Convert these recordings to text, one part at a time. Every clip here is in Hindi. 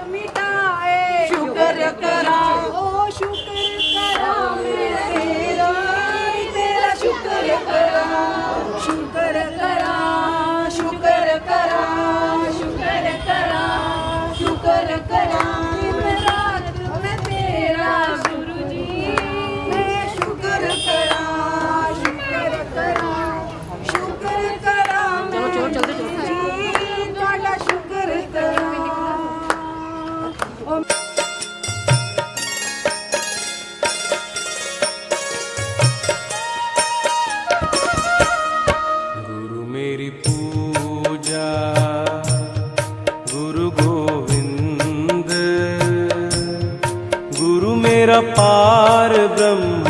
मिटाए। शुक्र करा ओ शुक्र करा मेरा, तेरा शुक्र करा, शुक्र करा, शुक्र करा, शुक्र करा, शुक्र करा। दिन रात मैं तेरा गुरु जी, मैं शुक्र करा, शुक्र करा, शुक्र करा। चलो चलो चलते चलते ਤੁਹਾਡਾ शुक्र करा। गुरु मेरी पूजा गुरु गोविंद, गुरु मेरा पार ब्रह्म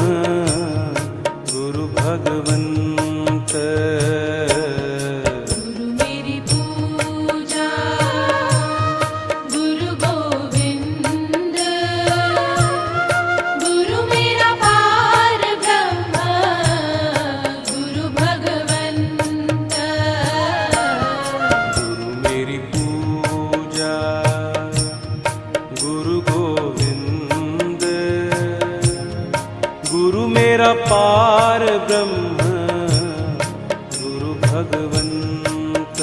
गुरु भगवंत। गुरु मेरी पूजा गुरु गोविंद, गुरु मेरा पार ब्रह्म गुरु भगवंत। गुरु मेरी पूजा गुरु गोविंद, गुरु मेरा पार ब्रह्म गुरु भगवंत।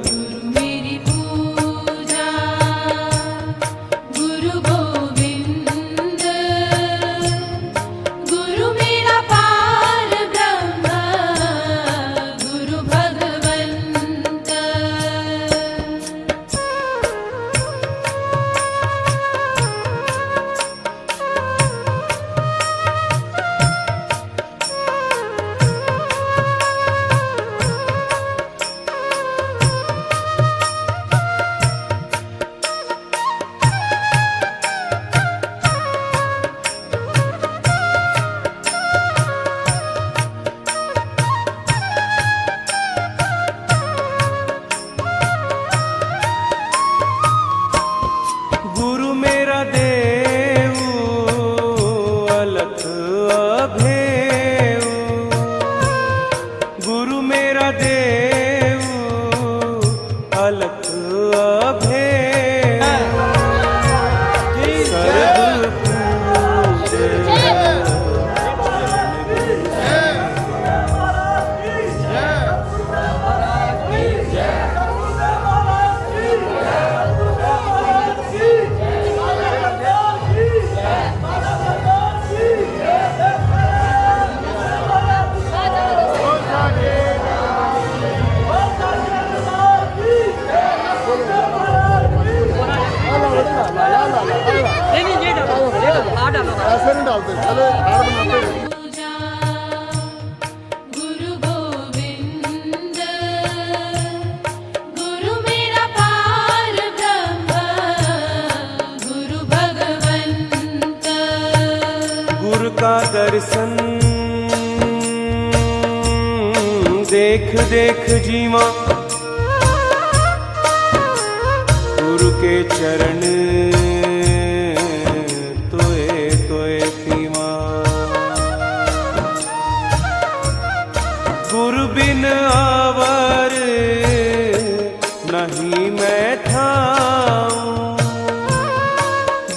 गुरु मेरी पूजा गुरु गोविंद, गुरु मेरा पार ब्रह्म गुरु भगवंत। गुरु मेरा देव अलख अभेव, गुरु मेरा देव अलख अभेव। सर्व पूजे नहीं ये डालो, आ डालो। ऐसे नहीं डालते, चलो हार बनाते हैं। पूजा गुरु गोविंद, गुरु मेरा पार ब्रह्म गुरु भगवंत। गुरु का दर्शन देख देख जीवा, गुरु के चरण तोए तोए पीवा। गुरु बिन आवर नहीं मैं ठाऊं,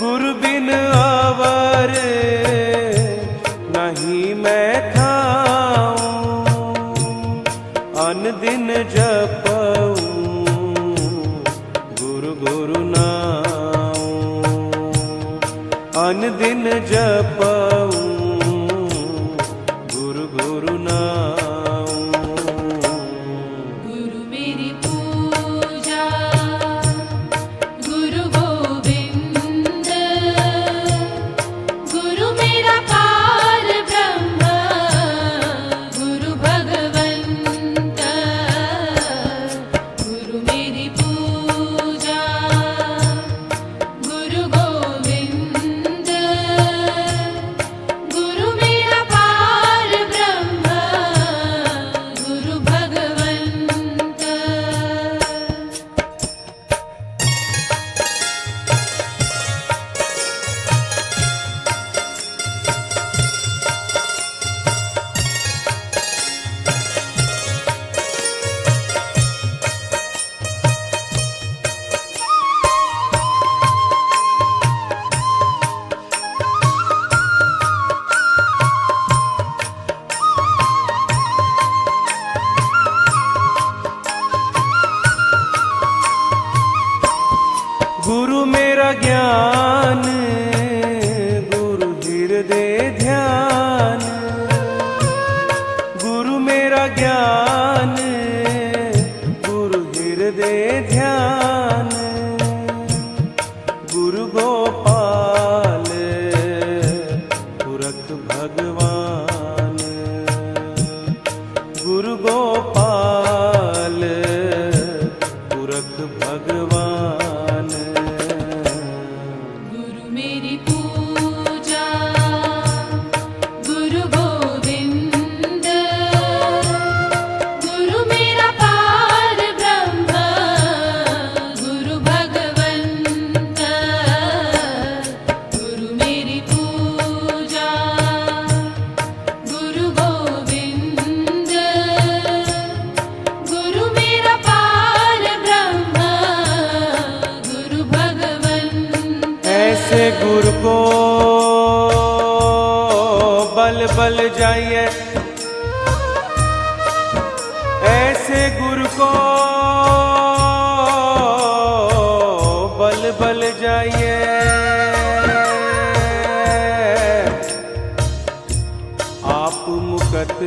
गुरु बिन आवर नहीं मैं ठाऊं। अन दिन जपऊं गुरु गुरु नाऊं, अन दिन जपऊं गुरु गुरु नाऊं। गुरु मेरी पूजा गुरु गोविंद, गुरु मेरा पार ब्रह्म गुरु भगवंत। गुरु मेरी पूजा गुरु गोविंद, ज्ञान गुरु हृदय ध्यान, गुरु मेरा ज्ञान गुरु हृदय ध्यान, गुरु गोपाल पुरख भगवान, गुरु गोपाल पुरख भगवान। गुरु मेरी पूजा गुरु गोविंद, गुरु मेरा पार ब्रह्म गुरु भगवंत, गुरु मेरी पूजा गुरु गोविंद, गुरु मेरा पार ब्रह्म गुरु भगवंत। ऐसे गुरु को बल बल जाइए, ऐसे गुरु को बल बल जाइए, आप मुकत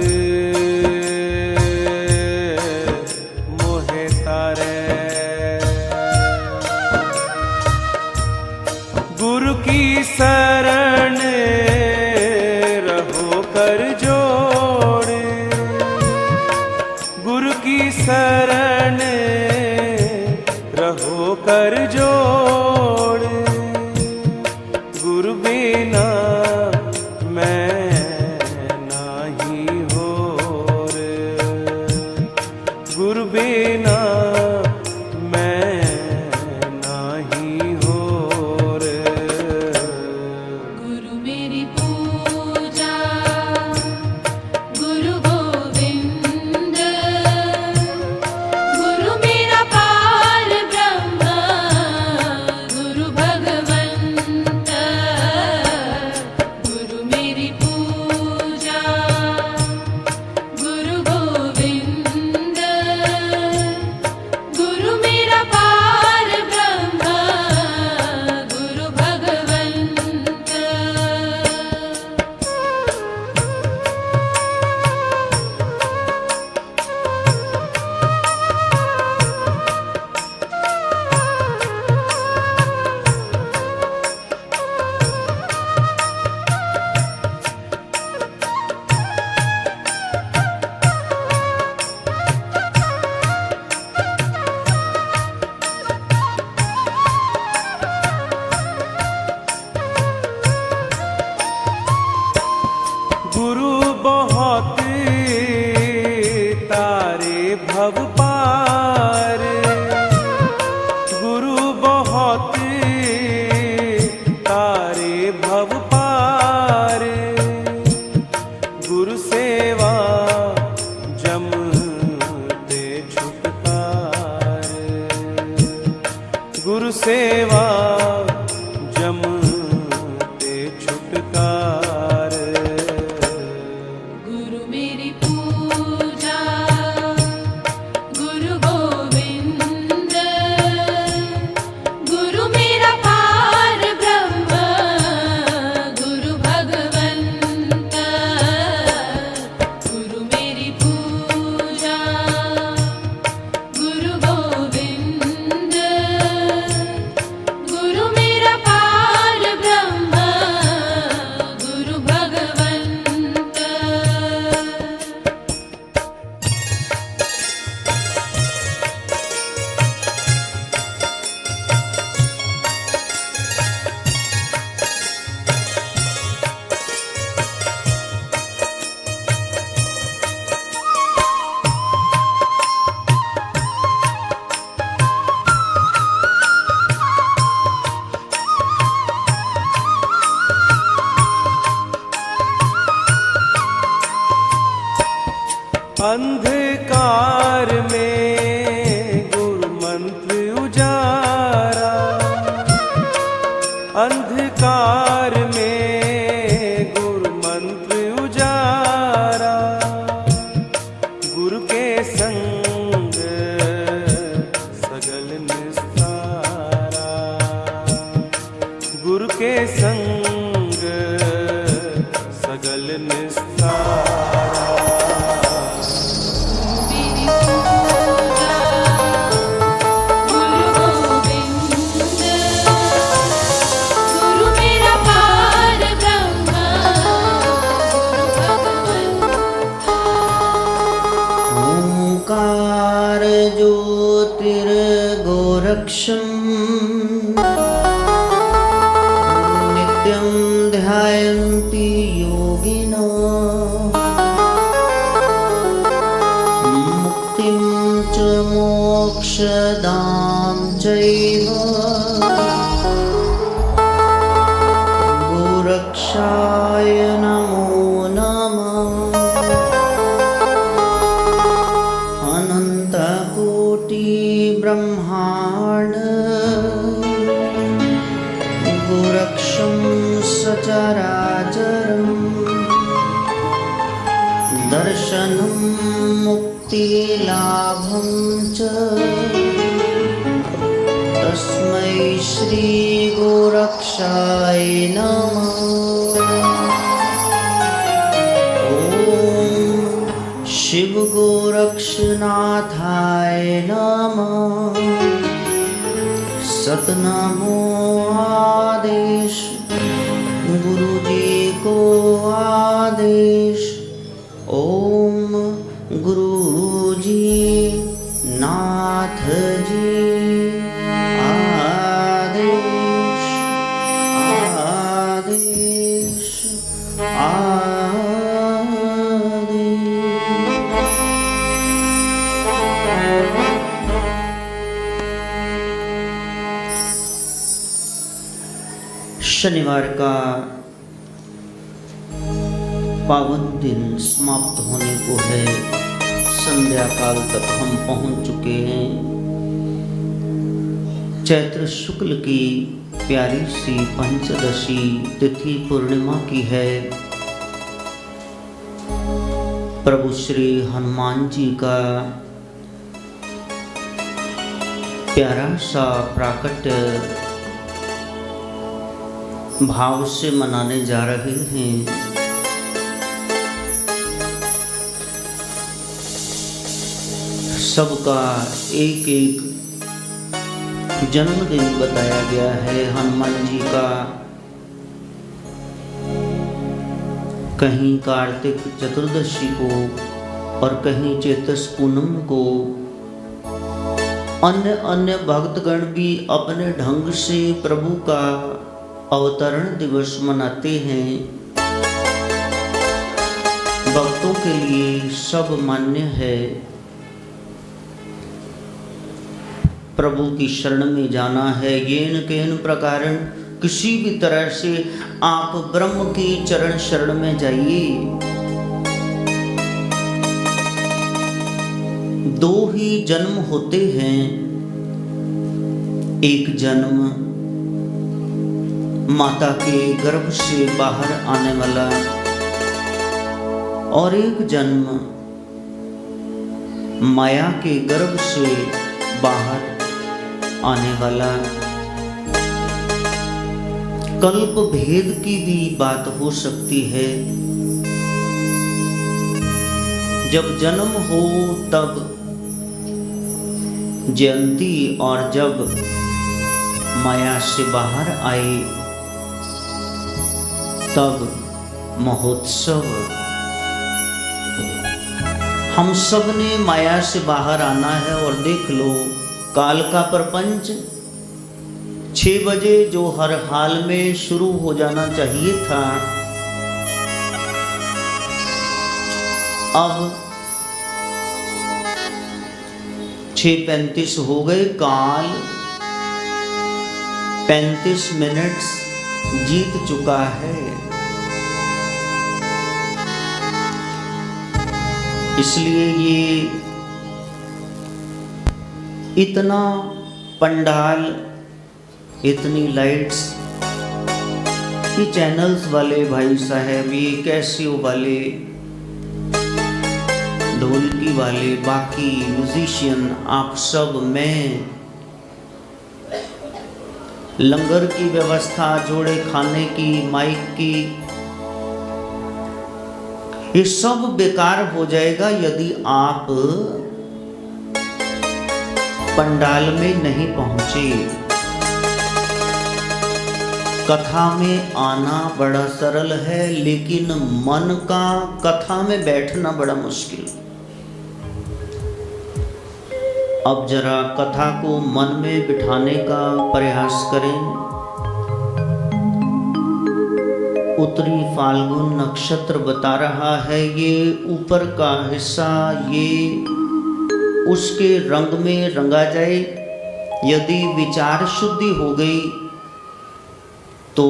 मोहे तारे। गुरु की शरण रहो कर जोड़, गुरु की शरण रहो कर जोड़, गुरु बिना मैं नाही होर, गुरु बिना मैं नाही होर। गुरु मेरी पूजा गुरु गोविंद, गुरु मेरा पार ब्रह्म गुरु भगवंत, गुरु मेरी पूजा गुरु गोविंद, गुरु मेरा पार ब्रह्म गुरु भगवंत। गुरु बहुत तारे भव पार, गुरु बहुत तारे भव पार, गुरु सेवा जम ते छुटकार, गुरु सेवा जम ते छुटकार। गुरु मेरी पूजा गुरु गोविंद, गुरु मेरा पार ब्रह्म गुरु भगवंत, गुरु मेरी पूजा गुरु गोविंद, गुरु मेरा पार ब्रह्म गुरु भगवंत। अंधकार में गुरु मंत्र उजारा, अंधकार में गुरु मंत्र उजारा, गुरु के संग सगल निस्तारा, के संग सगल निस्तारा। मेरी पूजा गुरु गोविंद, गुरु मेरा पार ब्रह्म, ओंकार ज्योतिर्गोरक्षम् नित्यं ध्यायन्ति योगिनो, मुक्तिं च मोक्षदां चैव गोरक्षाय नमो नमः। अनन्तकोटि ब्रह्माण्ड गोरक्षं सचराचरम्, दर्शनं मुक्तिलाभं च तस्मै श्री गोरक्षाय नमः। शिव गोरक्षनाथाय नमः। सतनामो आदेश गुरुजी को आदेश। ओम गुरुजी नाथ जी आदेश आदेश शनिवार का पावन दिन समाप्त होने को है। संध्या काल तक हम पहुंच चुके हैं। चैत्र शुक्ल की प्यारी सी पंचदशी तिथि पूर्णिमा की है। प्रभु श्री हनुमान जी का प्यारा सा प्राकट्य भाव से मनाने जा रहे हैं। सबका एक एक जन्मदिन बताया गया है हनुमान जी का। कहीं कार्तिक चतुर्दशी को और कहीं चैतस पूनम को। अन्य अन्य भक्तगण भी अपने ढंग से प्रभु का अवतरण दिवस मनाते हैं। भक्तों के लिए सब मान्य है। प्रभु की शरण में जाना है। येन केन प्रकारन किसी भी तरह से आप ब्रह्म की चरण शरण में जाइए। दो ही जन्म होते हैं। एक जन्म माता के गर्भ से बाहर आने वाला और एक जन्म माया के गर्भ से बाहर आने वाला। कल्प भेद की भी बात हो सकती है। जब जन्म हो तब जयंती और जब माया से बाहर आए तब महोत्सव। हम सब ने माया से बाहर आना है। और देख लो काल का प्रपंच 6 बजे जो हर हाल में शुरू हो जाना चाहिए था, अब 6:35 हो गए। काल 35 मिनट जीत चुका है। इसलिए ये इतना पंडाल, इतनी लाइट्स, ये चैनल्स वाले भाई साहब, ये कैसियो वाले, ढोलकी वाले, बाकी म्यूजिशियन, आप सब, मैं लंगर की व्यवस्था, जोड़े खाने की, माइक की, ये सब बेकार हो जाएगा यदि आप पंडाल में नहीं पहुंचे। कथा में आना बड़ा सरल है, लेकिन मन का कथा में बैठना बड़ा मुश्किल। अब जरा कथा को मन में बिठाने का प्रयास करें। उत्तरी फाल्गुन नक्षत्र बता रहा है, ये ऊपर का हिस्सा ये उसके रंग में रंगा जाए। यदि विचार शुद्धि हो गई तो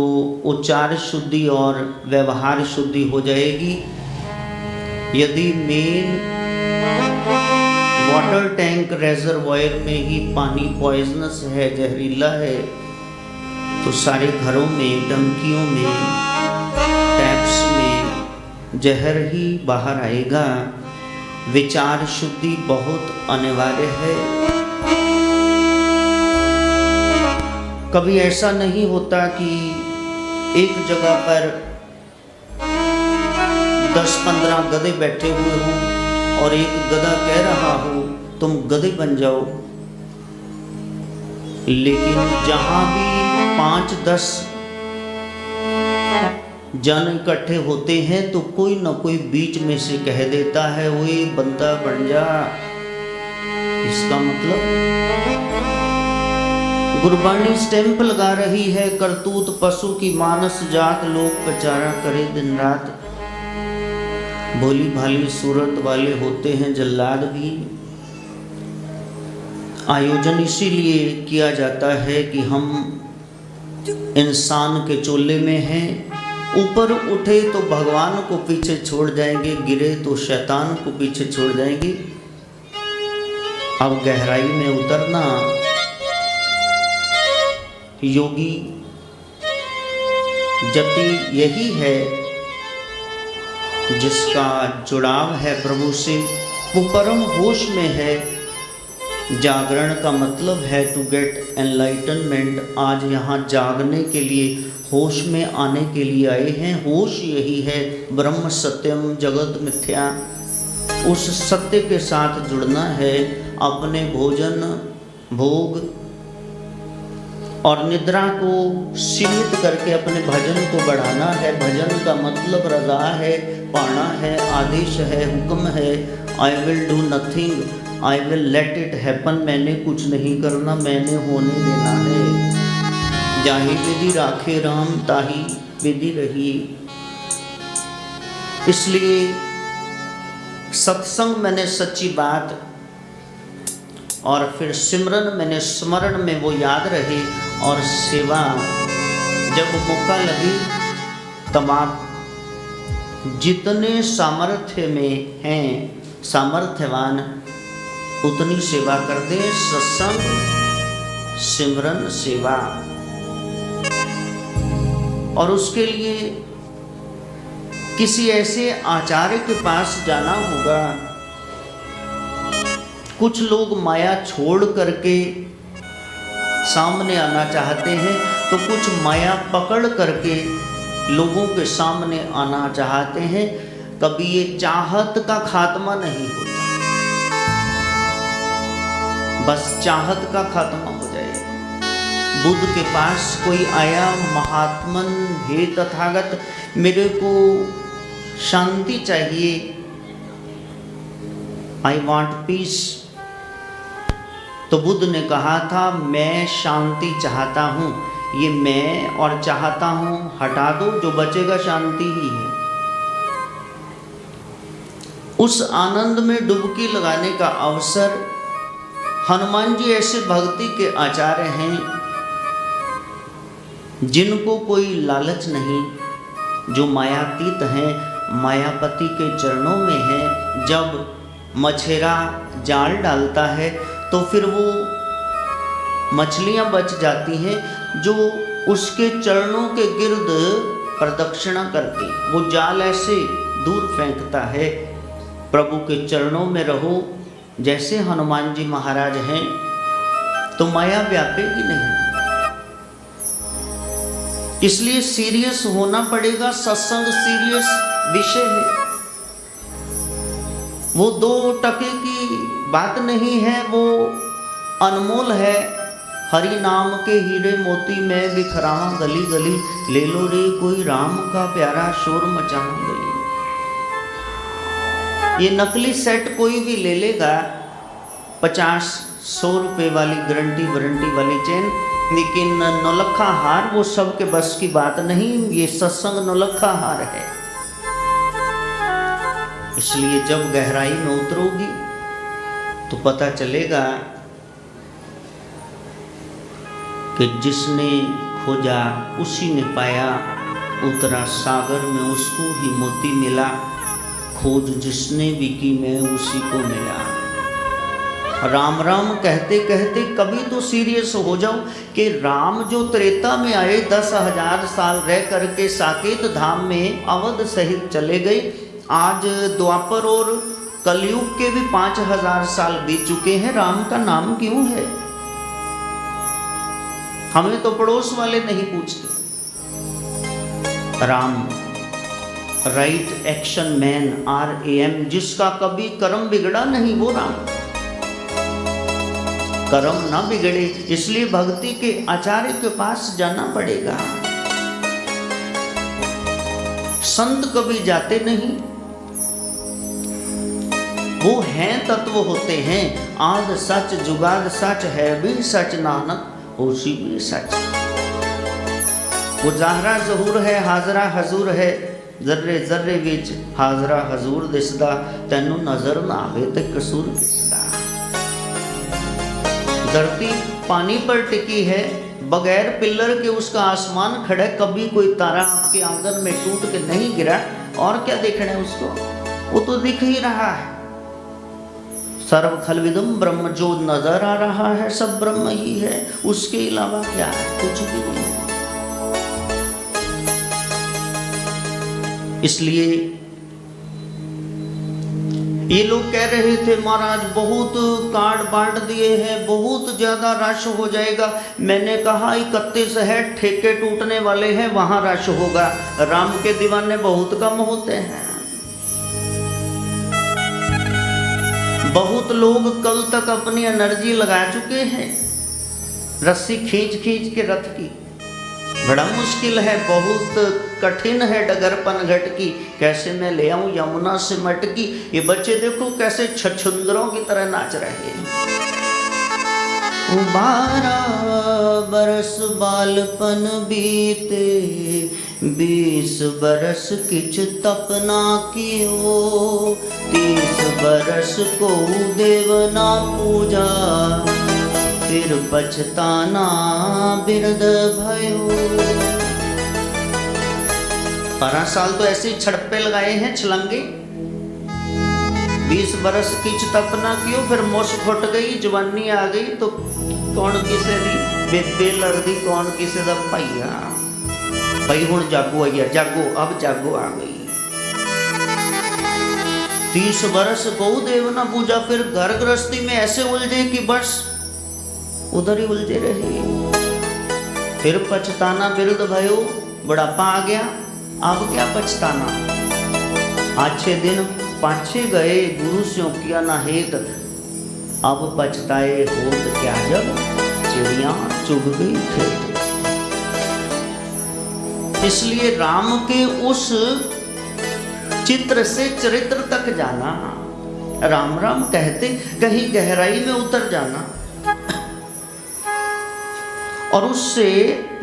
उच्चार शुद्धि और व्यवहार शुद्धि हो जाएगी। यदि मेन वाटर टैंक रेजरवॉयर में ही पानी पॉइजनस है, जहरीला है, तो सारे घरों में, टंकियों में, टैप्स में जहर ही बाहर आएगा। विचार शुद्धि बहुत अनिवार्य है। कभी ऐसा नहीं होता कि एक जगह पर 10-15 गधे बैठे हुए हों और एक गधा कह रहा हो तुम गधे बन जाओ, लेकिन जहां भी 5-10 जन इकट्ठे होते हैं तो कोई न कोई बीच में से कह देता है ओए बंदा बन जा। इसका मतलब गुरबाणी स्टैंप लगा रही है, करतूत पशु की मानस जात, लोग बेचारा करे दिन रात। भोली भाली सूरत वाले होते हैं जल्लाद भी। आयोजन इसीलिए किया जाता है कि हम इंसान के चोले में हैं। ऊपर उठे तो भगवान को पीछे छोड़ जाएंगे, गिरे तो शैतान को पीछे छोड़ जाएंगे। अब गहराई में उतरना योगी जति यही है जिसका जुड़ाव है प्रभु से, वो परम होश में है। जागरण का मतलब है टू गेट एनलाइटनमेंट। आज यहाँ जागने के लिए, होश में आने के लिए आए हैं। होश यही है, ब्रह्म सत्यम जगत मिथ्या। उस सत्य के साथ जुड़ना है। अपने भोजन, भोग और निद्रा को सीमित करके अपने भजन को बढ़ाना है। भजन का मतलब रजा है, पाना है, आदेश है, हुक्म है। I will do nothing, I will let it happen. मैंने कुछ नहीं करना, मैंने होने देना है। जाहि विधि राखे राम, ताही विधि रही। इसलिए सत्संग मैंने सच्ची बात, और फिर सिमरन मैंने स्मरण में वो याद रहे, और सेवा जब मौका लगे तब आप जितने सामर्थ्य में हैं, सामर्थ्यवान, उतनी सेवा कर दे। सत्संग, सिमरन, सेवा। और उसके लिए किसी ऐसे आचार्य के पास जाना होगा। कुछ लोग माया छोड़ करके सामने आना चाहते हैं, तो कुछ माया पकड़ करके लोगों के सामने आना चाहते हैं। कभी ये चाहत का खात्मा नहीं होता, बस चाहत का खात्मा हो जाए। बुद्ध के पास कोई आया, महात्मन हे तथागत, मेरे को शांति चाहिए, आई वांट पीस। तो बुद्ध ने कहा था मैं शांति चाहता हूँ। ये मैं और चाहता हूँ हटा दो, जो बचेगा शांति ही है। उस आनंद में डुबकी लगाने का अवसर। हनुमान जी ऐसे भक्ति के आचार्य हैं जिनको कोई लालच नहीं, जो मायातीत हैं, मायापति के चरणों में हैं। जब मछेरा जाल डालता है तो फिर वो मछलियां बच जाती हैं जो उसके चरणों के गिर्द प्रदक्षिणा करती। वो जाल ऐसे दूर फेंकता है। प्रभु के चरणों में रहो, जैसे हनुमान जी महाराज हैं, तो माया व्यापेगी नहीं। इसलिए सीरियस होना पड़ेगा। सत्संग सीरियस विषय है, वो 2 टके की बात नहीं है, वो अनमोल है। हरि नाम के हीरे मोती में बिखरावा गली गली, ले लो रे कोई राम का प्यारा शोर मचावा गली। ये नकली सेट कोई भी ले लेगा, 50-100 रुपए वाली गारंटी वारंटी वाली चेन, लेकिन नौलखा हार वो सबके बस की बात नहीं। ये सत्संग नौलखा हार है। इसलिए जब गहराई में उतरोगी तो पता चलेगा कि जिसने खोजा उसी ने पाया, उतरा सागर में उसको ही मोती मिला, खोज जिसने भी की मैं उसी को मिला। राम राम कहते कहते कभी तो सीरियस हो जाओ कि राम जो त्रेता में आए 10,000 साल रह करके साकेत धाम में अवध सहित चले गए। आज द्वापर और कलयुग के भी 5,000 साल बीत चुके हैं। राम का नाम क्यों है? हमें तो पड़ोस वाले नहीं पूछते। Ram right action man, RAM, जिसका कभी कर्म बिगड़ा नहीं वो राम। कर्म ना बिगड़े इसलिए भक्ति के आचार्य के पास जाना पड़ेगा। संत कभी जाते नहीं, वो हैं तत्व होते हैं। आद सच जुगाद सच है भी सच, नानक होशी भी सच। वो ज़ाहरा ज़हूर है, हाजरा हजूर है, जर्रे जर्रे विच हाजरा हजूर दिसदा, तैनू नजर ना आवे ते कसूर किसदा। धरती पानी पर टिकी है, बगैर पिल्लर के उसका आसमान खड़ा। कभी कोई तारा आपके आंगन में टूट के नहीं गिरा, और क्या देखना है उसको? वो तो दिख ही रहा है। सर्व खलविदम ब्रह्म, जो नजर आ रहा है सब ब्रह्म ही है, उसके अलावा क्या है? कुछ भी नहीं। इसलिए ये लोग कह रहे थे महाराज बहुत कार्ड बांट दिए हैं, बहुत ज्यादा रश हो जाएगा। मैंने कहा 31 है, ठेके टूटने वाले हैं, वहां रश होगा। राम के दीवाने बहुत कम होते हैं। बहुत लोग कल तक अपनी एनर्जी लगा चुके हैं रस्सी खींच खींच के रथ की। बड़ा मुश्किल है, बहुत कठिन है डगर पनघट की। कैसे मैं ले आऊं यमुना से मटकी। ये बच्चे देखो कैसे छछुंदरों की तरह नाच रहे हैं। 12 बरस बालपन बीते, 20 बरस किछ तपना कियो, 30 बरस को देवना पूजा, फिर पछताना बिरद भयो। 12 साल तो ऐसे ही छड़प्पे लगाए हैं छलंगे। 20 बरस किछ तपना कियो, फिर मोश फुट गई, जवानी आ गई तो कौन किसे दी बेबे लड़दी, कौन किसे दा भैया। भाई हुण जागो आइया, जागो अब जागो आ गई। 30 बरस गौ देव ना पूजा, फिर घर गृहस्थी में ऐसे उलझे कि बस उधर ही उलझे रहे। फिर पछताना बिरद भयो, बुढ़ापा आ गया, अब क्या पछताना। अच्छे दिन पाछे गए, गुरु स्यों किया ना हेत, अब पछताए होत क्या जब चिड़िया चुग गई खेत। इसलिए राम के उस चित्र से चरित्र तक जाना, राम राम कहते कहीं गहराई में उतर जाना, और उससे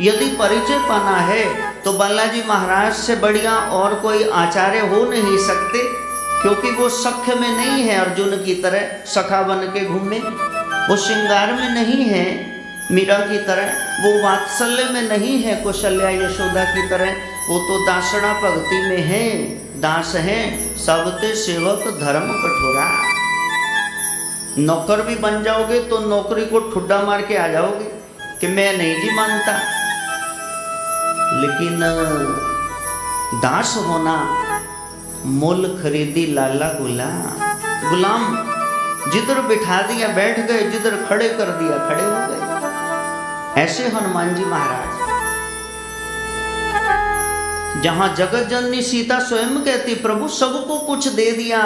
यदि परिचय पाना है तो बालाजी महाराज से बढ़िया और कोई आचार्य हो नहीं सकते, क्योंकि वो सख्य में नहीं है अर्जुन की तरह सखा बन के घूमे, वो श्रृंगार में नहीं है मीरा की तरह, वो वात्सल्य में नहीं है कौशल्या यशोदा की तरह, वो तो दासड़ा भक्ति में है, दास है सबते सेवक धर्म कठोरा। नौकर भी बन जाओगे तो नौकरी को ठुड्डा मार के आ जाओगे कि मैं नहीं जी मानता, लेकिन दास होना मोल खरीदी लाला गुलाम, जिधर बिठा दिया बैठ गए, जिधर खड़े कर दिया खड़े हो गए। ऐसे हनुमान जी महाराज जहां जगत जननी सीता स्वयं कहती प्रभु सबको कुछ दे दिया,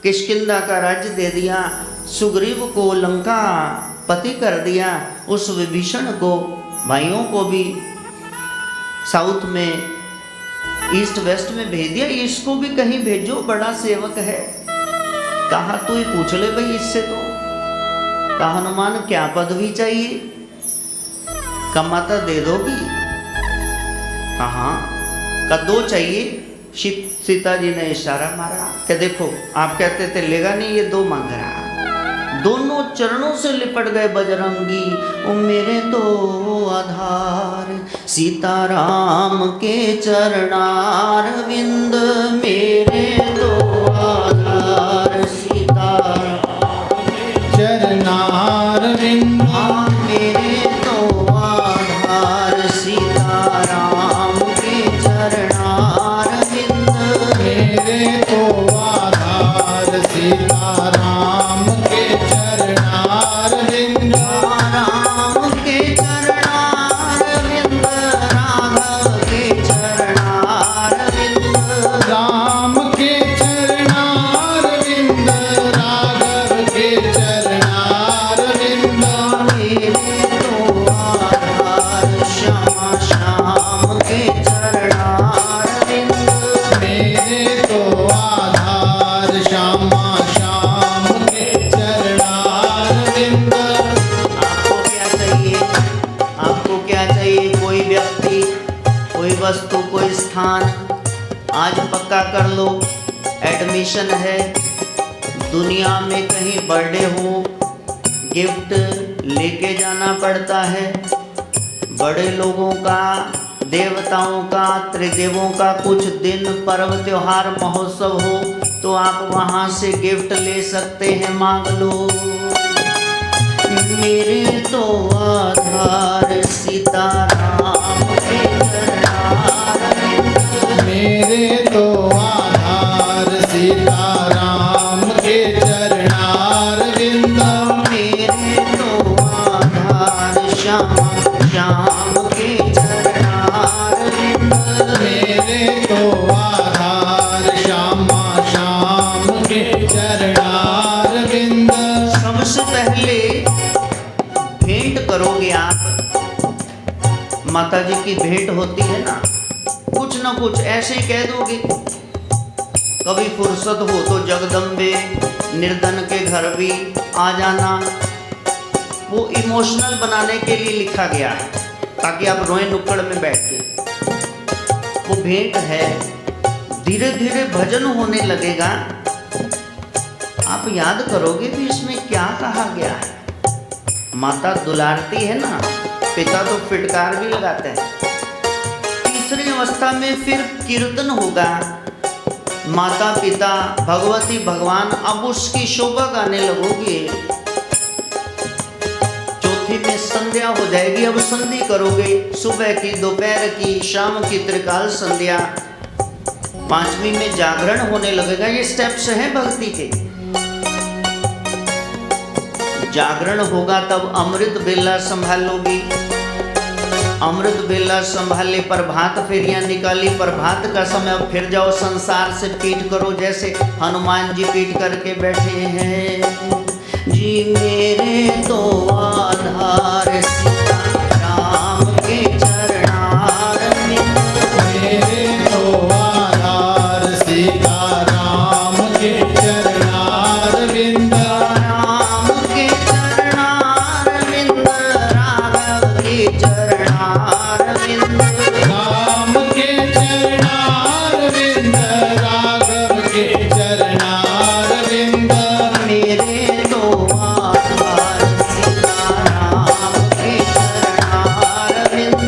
किष्किंधा का राज्य दे दिया, सुग्रीव को लंका पति कर दिया, उस विभीषण को भाइयों को भी साउथ में ईस्ट वेस्ट में भेज दिया, इसको भी कहीं भेजो, बड़ा सेवक है। कहा तू ही पूछ ले भाई इससे तो। कहा हनुमान क्या पदवी चाहिए? कमाता दे दोगी? कहा का दो चाहिए। सीता जी ने इशारा मारा कि देखो आप कहते थे लेगा नहीं, ये दो मांग रहा। दोनों चरणों से लिपट गए बजरंगी, ओ मेरे तो आधार सीताराम के चरणार विंद, मेरे तो आधार सीताराम चरणार विंद, मेरे तो आधार सीताराम के चरणार विंद, मेरे तो आधार सीताराम के चरणार विंद, राम के चरणार विंद, राघव के चरणार विंद, राम के चरणार विंद, राघव के चरणार विंद, मेरे तो आधार श्यामा श्याम के चरणार विंद, मेरे तो आधार श्यामा श्याम के चरणार विंद। आपको क्या चाहिए? आपको क्या चाहिए? कोई व्यक्ति, कोई वस्तु, कोई स्थान आज पक्का कर लो। एडमिशन है, दुनिया में कहीं बर्थडे हो गिफ्ट लेके जाना पड़ता है। बड़े लोगों का, देवताओं का, त्रिदेवों का कुछ दिन पर्व त्योहार महोत्सव हो तो आप वहाँ से गिफ्ट ले सकते हैं, मांग लो। मेरे तो आधार सीताराम के चरणार विंद, मेरे तो आधार सीताराम के चरणार विंद, मेरे तो आधार श्यामा श्याम के चरणार विंद, मेरे तो आधार श्यामा श्याम के चरणार विंद। सबसे पहले भेंट करोगे आप, माता जी की भेंट होती है ना, कुछ ना कुछ ऐसे ही कह दोगे। कभी फुर्सत हो तो जगदम्बे निर्धन के घर भी आ जाना, वो इमोशनल बनाने के लिए लिखा गया है ताकि आप रोए नुक्कड़ में बैठ के। वो भेंट है, धीरे धीरे भजन होने लगेगा, आप याद करोगे भी इसमें क्या कहा गया है। माता दुलारती है ना, पिता तो फिटकार भी लगाते हैं। तीसरी अवस्था में फिर कीर्तन होगा, माता पिता भगवती भगवान, अब उसकी शोभा गाने लगोगे। चौथी में संध्या हो जाएगी, अब संधि करोगे, सुबह की, दोपहर की, शाम की त्रिकाल संध्या। पांचवी में जागरण होने लगेगा। ये स्टेप्स हैं भक्ति के। जागरण होगा तब अमृत बेला संभालोगी, अमृत बेला संभाले, प्रभात फेरियां निकाली, प्रभात का समय अब फिर जाओ संसार से पीठ करो, जैसे हनुमान जी पीठ करके बैठे हैं। जी मेरे तो आधार सीताराम के चरणार विंद, मेरे तो आधार सीताराम के चरणार विंद, राम के चरणार विंद, राघव के चरणार विंद, राम के चरणार विंद, राघव के चरणार विंद। मेरे तो आधार सीताराम के चरणार विंद,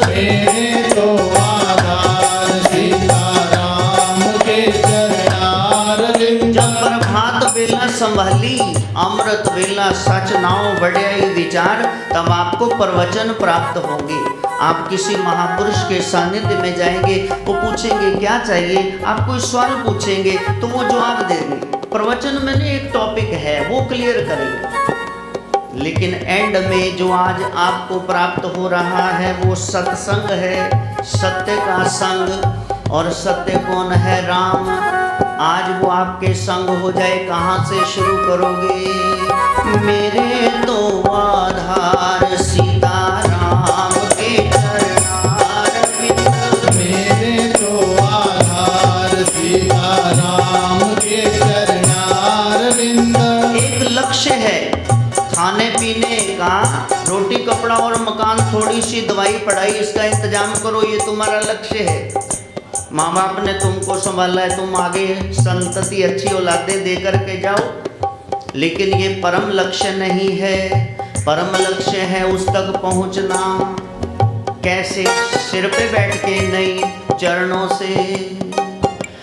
मेरे तो आधार सीताराम के चरणार विंद। जब प्रभात बेला संभाली, अमृत बेला सच नाव बढ़िया विचार, तब आपको प्रवचन प्राप्त होंगे। आप किसी महापुरुष के सानिध्य में जाएंगे, वो पूछेंगे क्या चाहिए, आप कोई सवाल पूछेंगे तो वो जवाब देंगे। प्रवचन में एक टॉपिक है वो क्लियर करेंगे, लेकिन एंड में जो आज आपको प्राप्त हो रहा है वो सत्संग है, सत्य का संग। और सत्य कौन है राम। आज वो आपके संग हो जाए, कहाँ से शुरू करोगे। मेरे तो आधार सीता राम के चरणार विंद। मेरे तो आधार सीता राम के चरणार विंद। एक लक्ष्य है खाने पीने का, रोटी कपड़ा और मकान, थोड़ी सी दवाई पढ़ाई, इसका इंतजाम करो, ये तुम्हारा लक्ष्य है। माँ बाप ने तुमको संभाला है, तुम आगे संतति अच्छी औलादे दे करके जाओ। लेकिन ये परम लक्ष्य नहीं है। परम लक्ष्य है उस तक पहुँचना। कैसे? सिर पे बैठ के नहीं, चरणों से।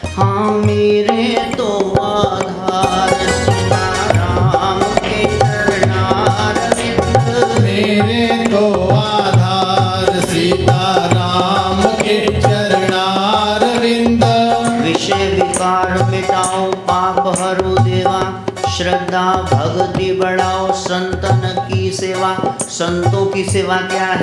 हाँ मेरे तो आधार सीता राम के चरणार विंद। मेरे तो आधार सीता राम के चरणार विंद। विषय विकार मिटाओ, पाप हरो देवा, श्रद्धा भक्ति बढ़ाओ, संतन की सेवा। संतों की सेवा क्या है?